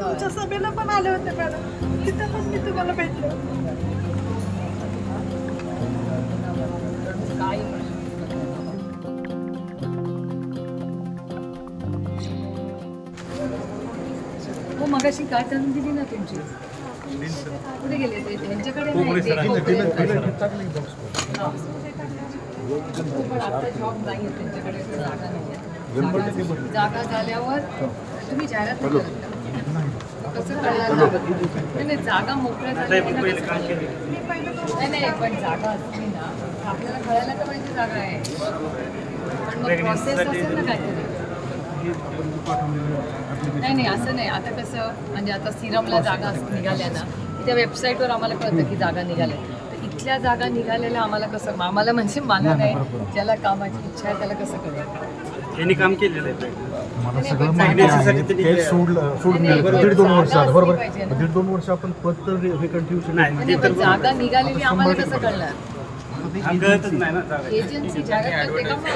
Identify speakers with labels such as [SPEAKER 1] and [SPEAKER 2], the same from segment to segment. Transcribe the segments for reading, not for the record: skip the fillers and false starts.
[SPEAKER 1] तुमच्या सभेला पण आले होते मॅडम, तिथे पण मी तुम्हाला भेटले.
[SPEAKER 2] हो मगाशी काय करून दिली ना तुमची, कुठे गेले ते त्यांच्याकडे नाही, पण आता जॉब नाही त्यांच्याकडे, जागा नाही. जागा झाल्यावर तुम्ही जाहिरात नाही करत का? कसं कळणार? नाही जागा मोकळ्या झाल्या नाही, पण जागा असली ना आपल्याला कळायला तर पाहिजे जागा आहे, पण मग प्रोसेस असेल ना काहीतरी. नाही असं नाही. आता कसं म्हणजे आता सिरमला जागा निघाल्या ना, त्या वेबसाईटवर आम्हाला कळतं की जागा निघाल्या, तर इथल्या जागा निघालेल्या आम्हाला कसं, आम्हाला म्हणजे मला नाही, ज्याला कामाची इच्छा आहे त्याला कसं कळतं.
[SPEAKER 3] त्यांनी काम केलेलं आहे,
[SPEAKER 4] मला सगळं माहिती आहे. ते सोडून गेलं 1.5-2 वर्ष झालं, बरोबर. 1.5-2 वर्ष आपण पद तर वेकंट ठेवू शकतो
[SPEAKER 3] नाही.
[SPEAKER 2] पण जागा निघालेली आम्हाला कसं कळणार?
[SPEAKER 3] कळतच नाही ना.
[SPEAKER 2] एजन्सी जाहिरात करते का मग?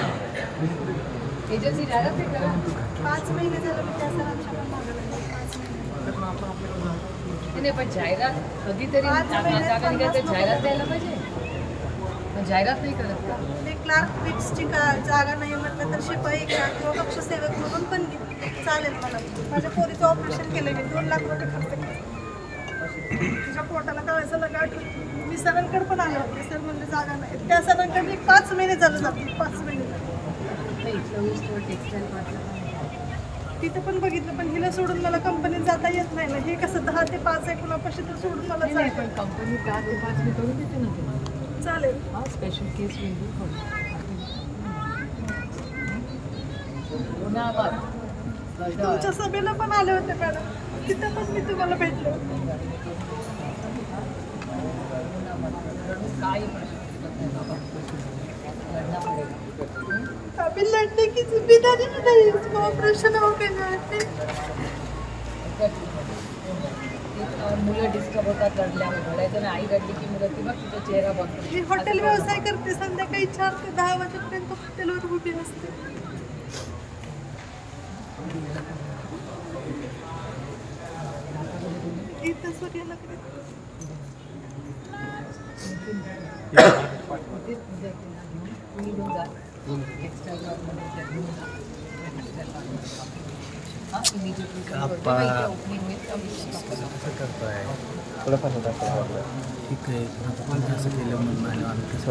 [SPEAKER 2] एजन्सी जाहिरात नाही करत.
[SPEAKER 1] 5 महिने झालं मी त्या सरांच्या पण मागं लागले. 5 महिने
[SPEAKER 2] नाही, पण जाहिरात कधीतरी जागा निघाली तर जाहिरात द्यायला पाहिजे. पण जाहिरात नाही करत का?
[SPEAKER 1] ते क्लार्क फिक्सची जागा नाही म्हटलं तर शिपाई किंवा कक्षसेवक म्हणून पण चालेल मला. माझ्या पोरीचं ऑपरेशन केलं मी, 2 लाख रुपये खर्च केले. तिच्या पोटाला कळायचं गाठ. मी सरांकडे पण आले होते, सर म्हणजे जागा नाही. त्या सरांकडे मी 5 महिने झालं जाते, 5 महिने झाले. तिथं पण बघितलं, पण हिला सोडून मला कंपनीत जाता येत नाही ना. हे कसं 10 ते 5 आहे कुणापाशी, तर सोडून मला
[SPEAKER 2] नाही, पण कंपनी 4 ते 5 मी करून देते ना तुम्हाला.
[SPEAKER 1] चालेल.
[SPEAKER 2] हा स्पेशल केस
[SPEAKER 1] तुमच्या सभेला पण आले होते मॅडम, तिथे पण मी तुम्हाला भेटले. अभी लड़ने की जिम्मेदारी भी नहीं, इसको ऑपरेशन हो गया है.
[SPEAKER 2] मुलं डिस्टर्ब होतात रडल्यावर, रडायचं नाही. आई रडली की मुलं ती बघ तिचा चेहरा बघतो.
[SPEAKER 1] मी हॉटेल व्यवसाय करते, संध्याकाळी 4 ते 10 वाजेपर्यंत हॉटेलवर उभी नसते. इथं सूर्याला
[SPEAKER 4] ठीक आहे. असं केलं म्हणून आम्ही कसं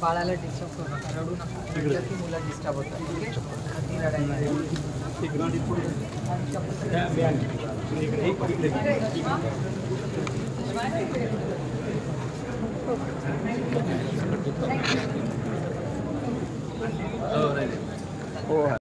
[SPEAKER 2] बाळाला डिस्टर्ब करू नका, रडू नका, की मुलं डिस्टर्ब होतात. ठीक आहे, रडायला.
[SPEAKER 4] हो.